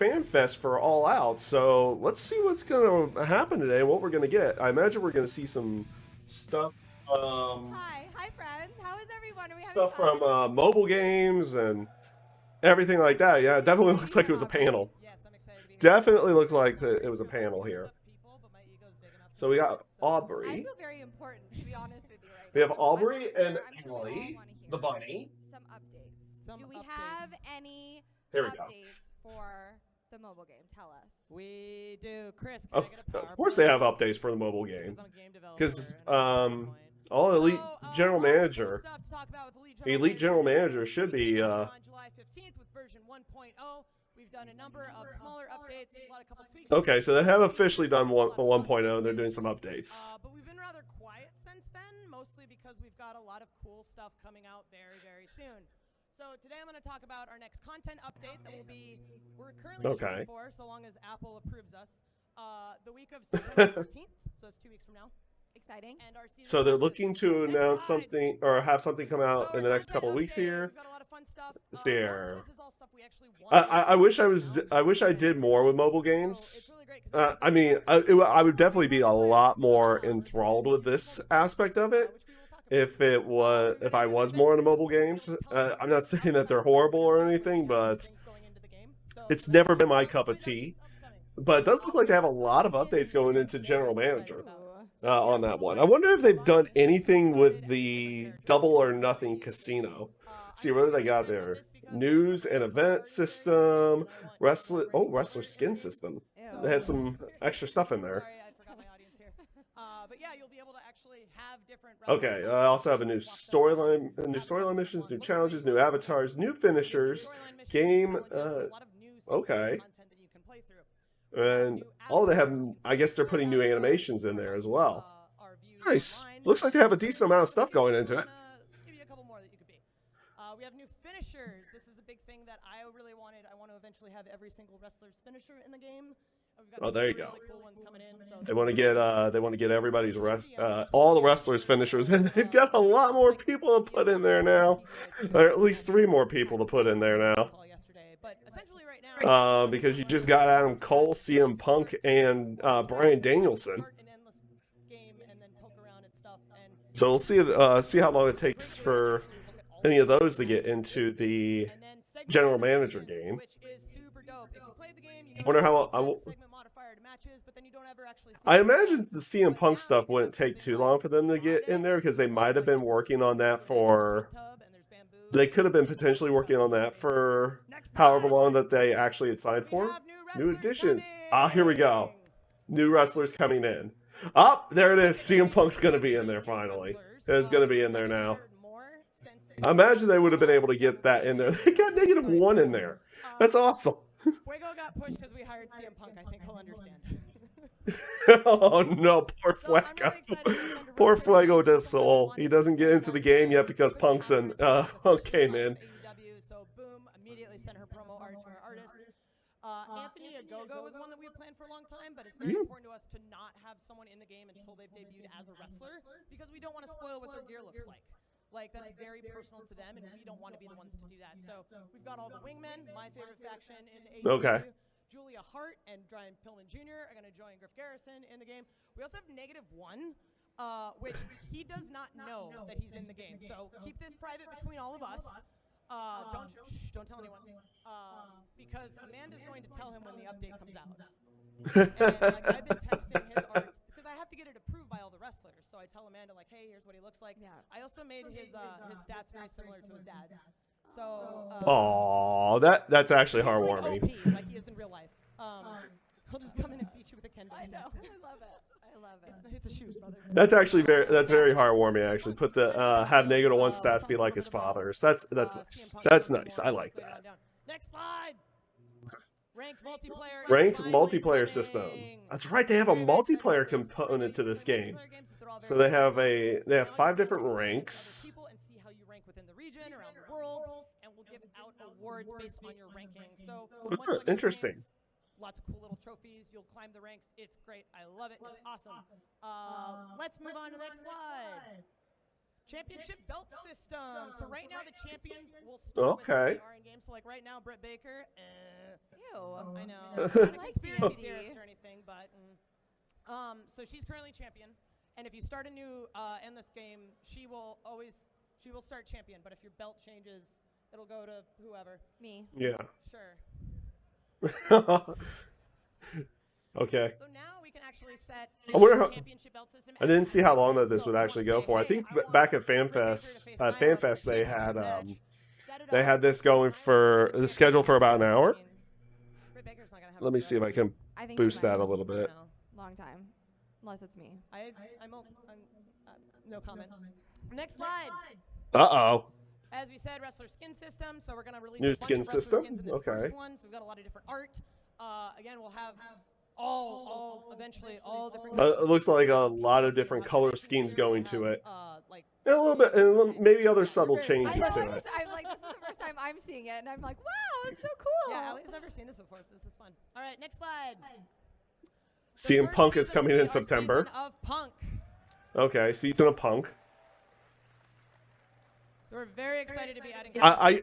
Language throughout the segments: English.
fan fest for All Out. So let's see what's gonna happen today and what we're gonna get. I imagine we're gonna see some stuff. Hi friends. How is everyone? Are we having Stuff fun? from mobile games and everything like that. Yeah, it definitely looks like it was a panel. Yes, I'm excited to be here. Definitely looks like it was a panel here. So we got I Aubrey. feel very important, to be honest with you right We now. have Aubrey and I'm sure we all Ellie, want to hear the bunny. some updates. Some Do we updates. have any Here we go. updates for the mobile game? Tell us. We do. Chris, can Of, I get a of course, they have updates for the mobile game because all Elite General Manager, Elite General Manager should be. On July 15th with version 1.0. We've done a number of smaller updates, a couple tweaks. Okay, so they have officially done 1.0 and they're doing some updates. But we've been rather quiet since then, mostly because we've got a lot of cool stuff coming out very, very soon. So today I'm going to talk about our next content update that will be, we're currently shooting for, so long as Apple approves us, the week of September 15th, so it's 2 weeks from now. Exciting. And our season So they're passes. looking to announce something or have something come out So in the our next couple of content weeks update, here. we've got a lot of fun stuff. See here. Most of this is all stuff we actually want I wish I did more with mobile games. So it's really great 'cause I mean, I would definitely be a lot more enthralled with this aspect of it if I was more into mobile games. I'm not saying that they're horrible or anything, but it's never been my cup of tea. But it does look like they have a lot of updates going into General Manager on that one. I wonder if they've done anything with the Double or Nothing Casino. See what they got there. News and event system, wrestler skin system. Ew. They have some extra stuff in there. Sorry, I forgot my audience here. But yeah, you'll be able to actually have different. Okay, I also have a new storyline missions, new challenges, new avatars, new finishers, game. Okay, and they have. I guess they're putting new animations in there as well. Nice. Looks like they have a decent amount of stuff going into it. Give you a couple more that you could be. We have new finishers. This is a big thing that I really wanted. I want to eventually have every single wrestler's finisher in the game. We've got there you really go. Cool ones coming in, so They want to get everybody's all the wrestlers finishers, and they've got a lot more people to put in there now, or at least 3 more people to put in there now. But essentially right now, Because you just got Adam Cole, CM Punk, and Bryan Danielson. So we'll see how long it takes for any of those to get into the General Manager game. Which is super dope. If you play the game, you Wonder how segment modifier to matches, but then you don't ever actually see I imagine the CM Punk stuff wouldn't take too long for them to get in there because they might have been working on that for. They could have been potentially working on that for however long that they actually had signed for. New additions. Here we go. New wrestlers coming in. There it is. CM Punk's going to be in there finally. It's going to be in there now. I imagine they would have been able to get that in there. They got -1 in there. That's awesome. Fuego got pushed because we hired CM Punk. I think he'll understand. Oh no, poor Fuego. Poor Fuego de Sol. He doesn't get into the game yet because Punk came in. So boom, immediately sent her promo art to our artists. Anthony Agogo is one that we had planned for a long time, but it's very important to us to not have someone in the game until they've debuted as a wrestler because we don't want to spoil what their gear looks like. Like, that's very personal to them, and we don't want to be the ones to do that. So we've got all the wingmen, my favorite faction in AEW. Okay. Julia Hart and Brian Pillman Jr. are going to join Griff Garrison in the game. We also have -1, which he does not know that he's in the game. So keep this private between all of us. Don't tell anyone. Because Amanda's going to tell him when the update comes out. And, I've been texting his art because I have to get it approved by all the wrestlers. So I tell Amanda, like, hey, here's what he looks like. Yeah. I also made his stats very similar to his dad's. So. That's actually he's heartwarming. Like OP, like he is in real life. He'll just come in and beat you with a kendo I stick. know. I love it. I love it. It's a shoot, brother. That's actually very heartwarming. Actually, put the have -1 stats be like his father's. That's nice. That's nice. I like that. Next slide. Ranked multiplayer. Ranked multiplayer system. That's right. They have a multiplayer component to this game. So they have 5 different ranks. People and see how you rank within the region, around the world, and we'll give out awards based on your ranking. So Interesting. Lots of cool little trophies. You'll climb the ranks. It's great. I love it. It's awesome. Let's move on to the next slide. Championship belt system. So right now the champions will start with who they are in game. So like right now, Britt Baker. I know. I I'm not a like conspiracy D&D. theorist or anything, but so she's currently champion, and if you start a new endless game, she will start champion. But if your belt changes, it'll go to whoever. Me. Yeah. Sure. Okay. So now we can actually set I wonder how. championship belt system. I didn't see how long that this So would if you actually wanna go say, for. I hey, think I want back at Britt Baker to FanFest, face Nyla for the they had championship match, set it they up, had this going Nyla for the the schedule for about an champion. hour. I mean, Britt Baker's not gonna have Let to me do see if I can I think boost she might. that a little bit. No, Long time. Unless it's me. I'm no comment. Next slide. Uh-oh. As we said, wrestler skin system. So we're gonna release New a bunch skin of wrestler system? skins in this Okay. first one. So we've got a lot of different art. Again, we'll have eventually all different. It looks like a lot of different color schemes going to it. Like And a little bit, and maybe other subtle very changes excited. to I'm it. like, this is the first time I'm seeing it, and I'm like, wow, it's so cool. yeah, Allie's never seen this before, so this is fun. All right, next slide. The CM first Punk is season coming will be in our September. Season of Punk. Okay, season of Punk. So we're very excited to be adding.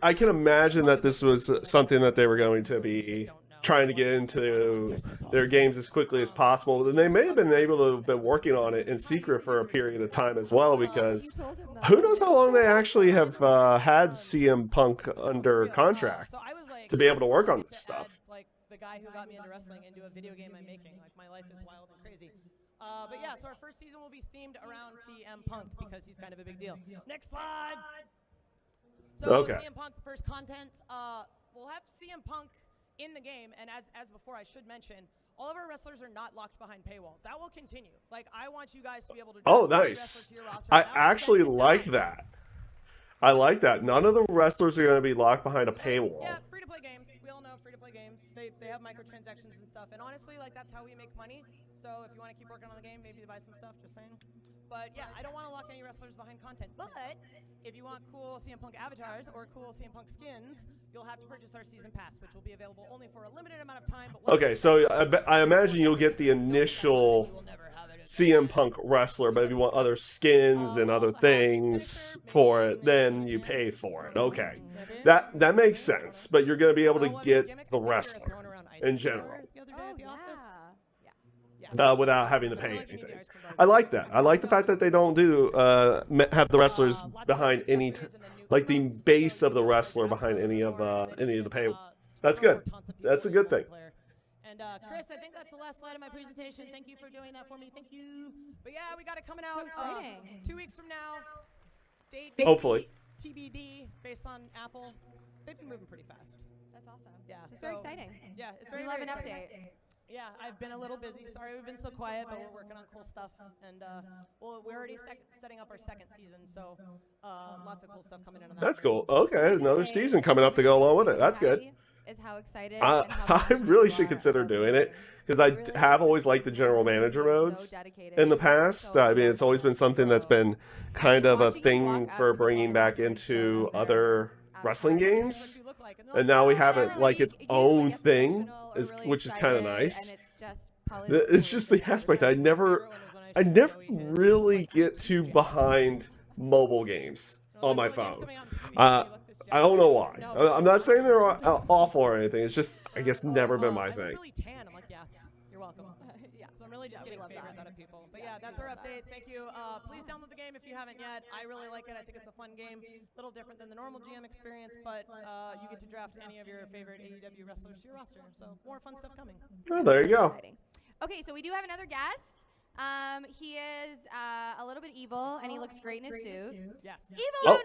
I can imagine that this was something that they were going to be trying to get into their games as quickly as possible. And they may have been able to have been working on it in secret for a period of time as well, You because told him that. who knows how long they actually have had CM Punk under contract So I was like, to be able to work on I get this to add, stuff. like the guy who got me into wrestling into a video game I'm making. Like my life is wild and crazy. But yeah, so our first season will be themed around CM Punk because he's kind of a big deal. Next slide. So Okay. CM Punk, the first content. We'll have CM Punk in the game, and as before, I should mention, all of our wrestlers are not locked behind paywalls. That will continue. Like I want you guys to be able to. Oh, draft every nice. wrestler to your roster I without actually spending like time. that. I like that. None of the wrestlers are going to be locked behind a paywall. Yeah, free to play games. We all know free to play games. They have microtransactions and stuff. And honestly, like that's how we make money. So if you want to keep working on the game, maybe to buy some stuff, just saying. But yeah, I don't want to lock any wrestlers behind content. But if you want cool CM Punk avatars or cool CM Punk skins, you'll have to purchase our season pass, which will be available only for a limited amount of time. But Okay, so I imagine you'll get the initial CM Punk wrestler, but if you want other skins and other things for it, then you pay for it. Okay, that makes sense. But you're going to be able to get the wrestler in general without having to pay anything. I like that. I like the fact that they don't do have the wrestlers behind any like the base of the wrestler behind any of the pay. That's good. That's a good thing. And Chris, I think that's the last slide of my presentation. Thank you for doing that for me. Thank you. But yeah, we got it coming out So exciting. 2 weeks from now. Date Hopefully. TBD based on Apple. They've been moving pretty fast. That's awesome. Yeah, It's so, very exciting. Yeah, it's very, We love very an exciting. update. Yeah, I've been a little busy. Sorry we've been so quiet, but we're working on cool stuff. And well, we're already setting up our second season, so lots of cool stuff coming in on that. That's cool. Okay, another season coming up to go along with it. That's good. Is how excited. I really should consider doing it because I have always liked the general manager modes in the past. I mean, it's always been something that's been kind of a thing for bringing back into other wrestling games, and now we have it like its own thing, which is kind of nice. It's just the aspect I never really get to behind mobile games on my phone. I don't know why. I'm not saying they're awful or anything. It's just, I guess, never been my I look thing. really tan. I'm like, yeah, you're welcome. Yeah. So I'm really just getting love favors that. out of people. But yeah, that's our update. Thank you. Please download the game if you haven't yet. I really like it. I think it's a fun game. A little different than the normal GM experience, but you get to draft any of your favorite AEW wrestlers to your roster. So more fun stuff coming. Oh, there you go. Exciting. Okay, so we do have another guest. He is a little bit evil, and he looks great in his suit. Yes. Evil Oh.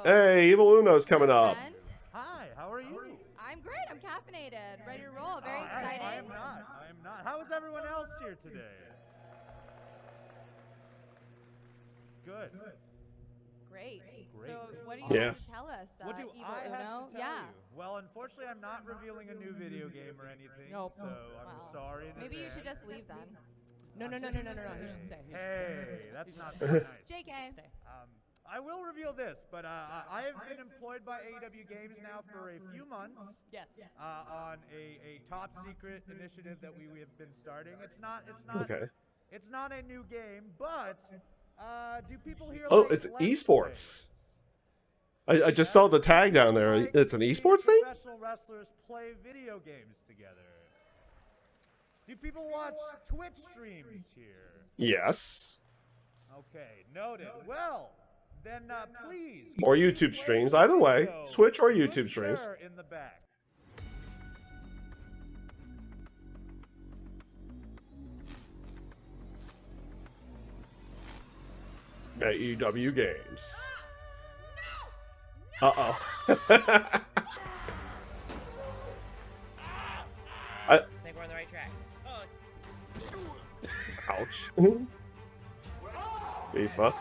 Uno! Hey, Evil Uno's coming up. Friend. Hi, how are you? I'm great. I'm caffeinated. Ready to roll. Very I exciting. am not. I am not. How is everyone else here today? Good. Great. Great. So what do you have Yes. to tell us, What do Evil I Uno? have to tell Yeah. you? Well, unfortunately, I'm not revealing a new video game or anything. Nope. So I'm Wow. sorry. In Maybe you should advance. just leave then. No. You should say. Hey, that's not very nice. JK. Stay. I will reveal this, but I have been employed by AEW Games now for a few months Yes. on a top secret initiative that we have been starting. It's not Okay. It's not a new game, but do people here? Oh, like it's Let's esports. I just saw the tag down there. It's an esports thing? Professional wrestlers play video games together. Do people watch Twitch streams here? Yes. Okay, noted. Well, then please. Or YouTube streams. Either way. Switch or YouTube streams. In the back. AEW Games. Uh-oh. I think we're on the right track. Ouch. FIFA.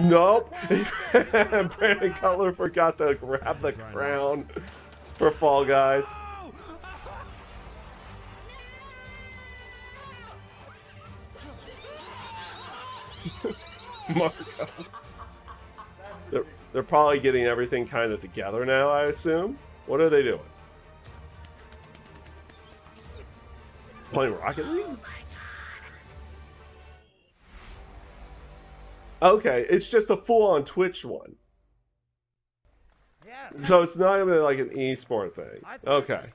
Nope. Brandon Cutler forgot to grab the crown for Fall Guys. Marco. They're probably getting everything kind of together now, I assume. What are they doing? Playing Rocket League? Okay, it's just a full-on Twitch one. Yeah. So it's not even like an esport thing. Okay.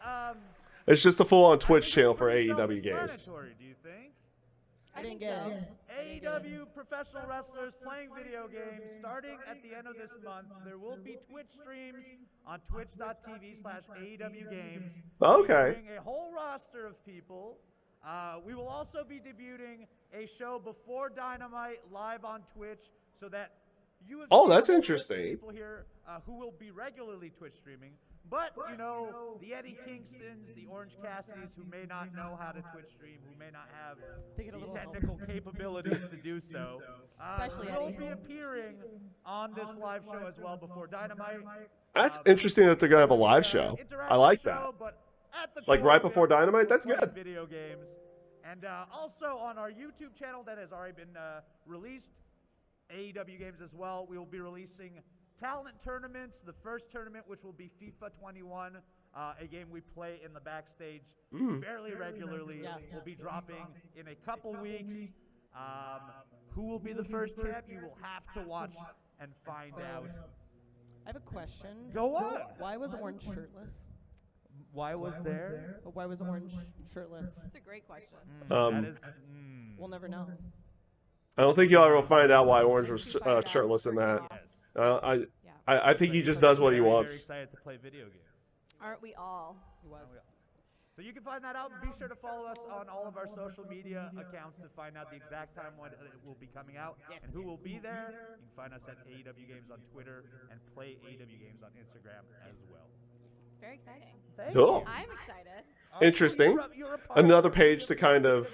It's just a full-on Twitch channel for AEW Games. Do you think? I didn't get it. AEW professional wrestlers playing video games starting at the end of this month. There will be Twitch streams on twitch.tv/AEW Games. Okay. Featuring a whole roster of people. We will also be debuting a show before Dynamite live on Twitch so that you have that's interesting. People here who will be regularly Twitch streaming. But, you know, the Eddie Kingstons, the Orange Cassidys, who may not know how to Twitch stream, who may not have the technical capabilities to do so, Especially will Eddie. be appearing on this live show as well before Dynamite. That's interesting that they're going to have a live show. I like that. Like right before Dynamite? That's good. Video games. And also on our YouTube channel that has already been released, AEW Games as well, we will be releasing talent tournaments. The first tournament, which will be FIFA 21, a game we play in the backstage fairly regularly, will be dropping in a couple weeks. Who will be the first champ? You will have to watch and find out. I have a question. Go on. Why was Orange shirtless? Why was there? Why was Orange shirtless? That's a great question. That is, We'll never know. I don't think you'll ever find out why Orange was shirtless in that. I think he just does what he Very wants. excited to play video games. Aren't we all? He was. So you can find that out. Be sure to follow us on all of our social media accounts to find out the exact time when it will be coming out and who will be there. You can find us at AEW Games on Twitter and play AEW Games on Instagram as well. It's very exciting. Cool. I'm excited. Interesting. Another page to kind of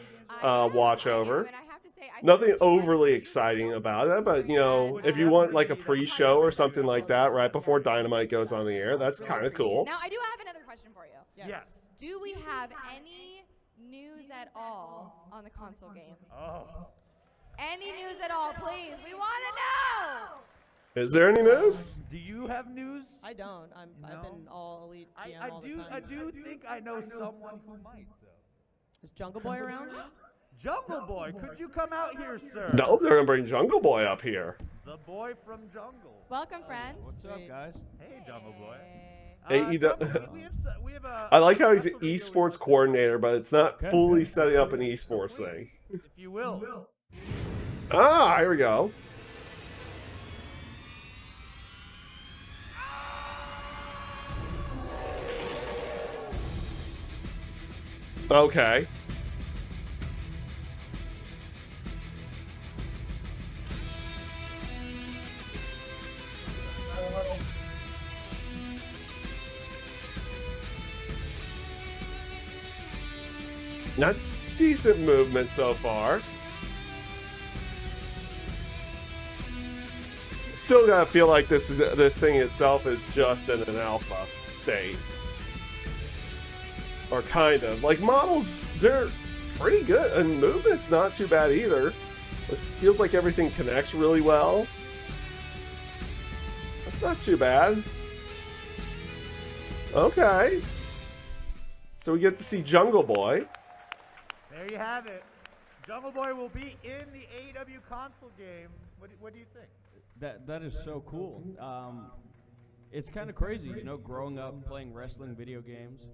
watch over. And I have to say, I Nothing think overly exciting about it, but, you know, if you want like a pre-show or something like that right before Dynamite goes on the air, that's kind of cool. Now, I do have another question for you. Yes. Do we have any news at all on the console game? Oh. Any news at all, please? We want to know! Is there any news? Do you have news? I don't. I've been all elite GM I all the do. time. I do think I know someone who might, though. Is Jungle Boy around? Jungle Boy, could you come out here, sir? Nope, they're gonna bring Jungle Boy up here. The boy from Jungle. Welcome, friends. What's up, guys? Hey, Jungle Boy. AEW. We have a I like how he's an esports coordinator, but it's not fully setting up an esports thing. if you will. Ah, here we go. Okay. That's decent movement so far. Still gotta feel like this thing itself is just in an alpha state. Or kind of. Like, models, they're pretty good, and movement's not too bad either. It feels like everything connects really well. That's not too bad. Okay. So we get to see Jungle Boy. There you have it. Jungle Boy will be in the AEW console game What do you think? That is so cool. It's kind of crazy, you know, growing up playing wrestling video games.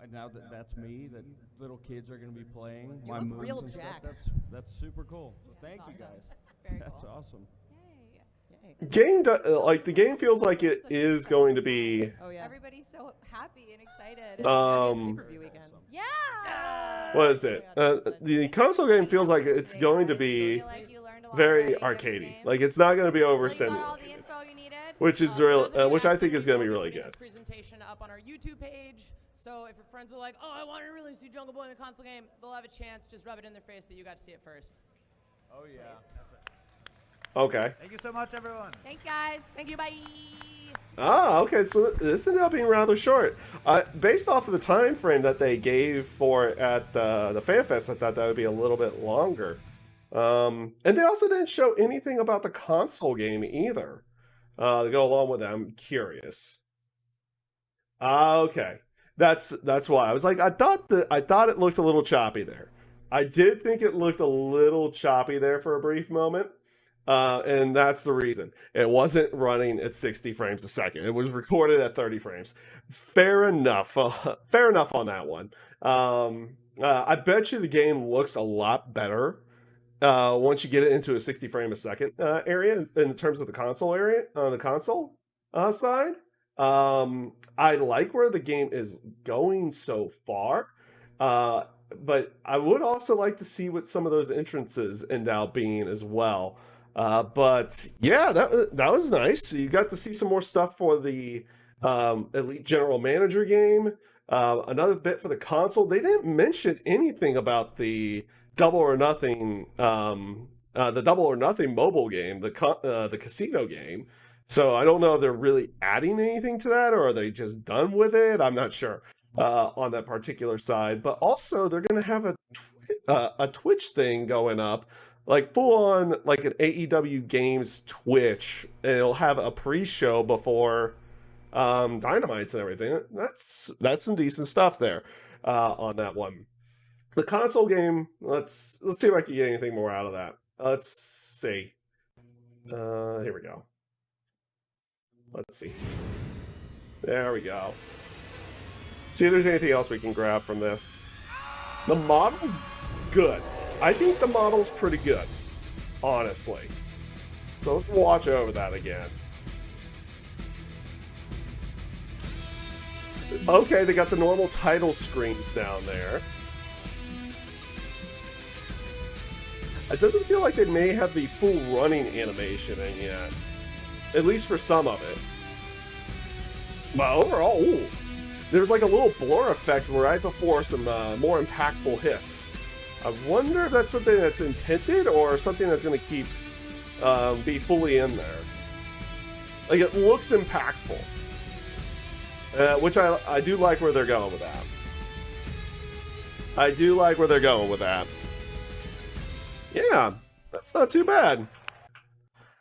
And now that's me. That little kids are going to be playing You my look moves real and jacked. stuff. That's super cool. So thank you awesome. guys. Very That's cool. awesome. Yay. Game like the game feels like it is going to be Oh yeah. Everybody's so happy and excited. Pay-per-view weekend. Yeah. what is it? The console game feels like it's going to be Feel like you learned a lot very about AEW arcadey. games? Like it's not going to be Feel like you got all overstimulating, the info you needed. which is For real, those of you which I asking, think is going to be we'll really putting good. This presentation up on our YouTube page. So if your friends are like, "Oh, I want to really see Jungle Boy in the console game," they'll have a chance. Just rub it in their face that you got to see it first. Oh, yeah. Okay. Thank you so much, everyone. Thanks, guys. Thank you. Bye. Ah, okay. So this ended up being rather short. Based off of the time frame that they gave for it at the Fan Fest, I thought that would be a little bit longer. And they also didn't show anything about the console game either. To go along with that, I'm curious. Okay, that's why I was like, I thought it looked a little choppy there. I did think it looked a little choppy there for a brief moment. And that's the reason. It wasn't running at 60 frames a second. It was recorded at 30 frames. Fair enough. Fair enough on that one. I bet you the game looks a lot better once you get it into a 60 frame a second area in terms of the console area on the console side. I like where the game is going so far. But I would also like to see what some of those entrances end up being as well. But yeah, that was nice. You got to see some more stuff for the Elite General Manager game. Another bit for the console. They didn't mention anything about the Double or Nothing, the Double or Nothing mobile game, the casino game. So I don't know if they're really adding anything to that, or are they just done with it? I'm not sure on that particular side. But also, they're going to have a Twitch thing going up, like full on like an AEW Games Twitch. And it'll have a pre-show before Dynamites and everything. That's some decent stuff there on that one. The console game, let's see if I can get anything more out of that. Let's see. Here we go. Let's see. There we go. See if there's anything else we can grab from this. The model's good. I think the model's pretty good, honestly. So let's watch over that again. Okay, they got the normal title screens down there. It doesn't feel like they may have the full running animation in yet. At least for some of it. But overall, ooh, there's like a little blur effect right before some more impactful hits. I wonder if that's something that's intended or something that's going to keep be fully in there. Like, it looks impactful. Which I do like where they're going with that. I do like where they're going with that. Yeah, that's not too bad.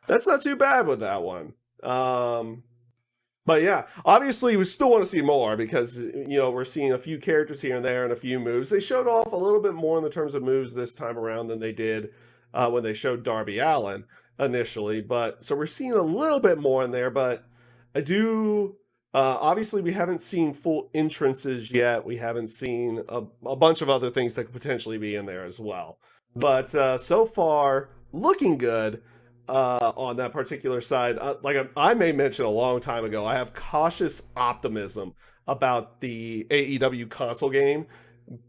That's not too bad with that one. But yeah, obviously we still want to see more because, you know, we're seeing a few characters here and there and a few moves. They showed off a little bit more in the terms of moves this time around than they did when they showed Darby Allin initially. But so we're seeing a little bit more in there, but I do... obviously, we haven't seen full entrances yet. We haven't seen a bunch of other things that could potentially be in there as well. But so far, looking good on that particular side. Like I may mention a long time ago, I have cautious optimism about the AEW console game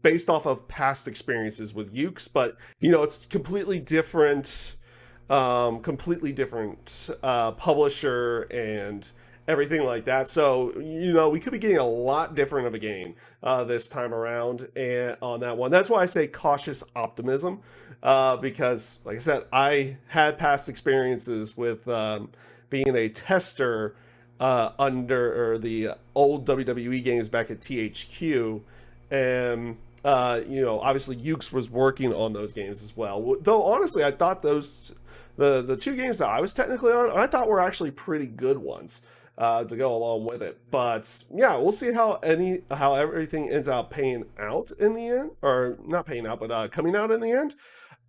based off of past experiences with Ukes. But, you know, it's completely different publisher and everything like that. So, you know, we could be getting a lot different of a game this time around and on that one. That's why I say cautious optimism because, like I said, I had past experiences with being a tester under the old WWE games back at THQ. And, you know, obviously Ukes was working on those games as well. Though, honestly, I thought the two games that I was technically on, I thought were actually pretty good ones. To go along with it. But yeah, we'll see how everything ends up paying out in the end, or not paying out, but coming out in the end.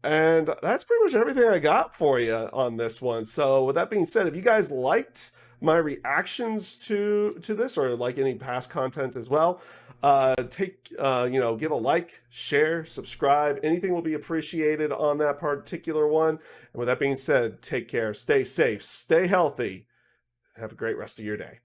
And that's pretty much everything I got for you on this one. So with that being said, if you guys liked my reactions to this, or like any past content as well, give a like, share, subscribe. Anything will be appreciated on that particular one. And with that being said, take care, stay safe, stay healthy, have a great rest of your day.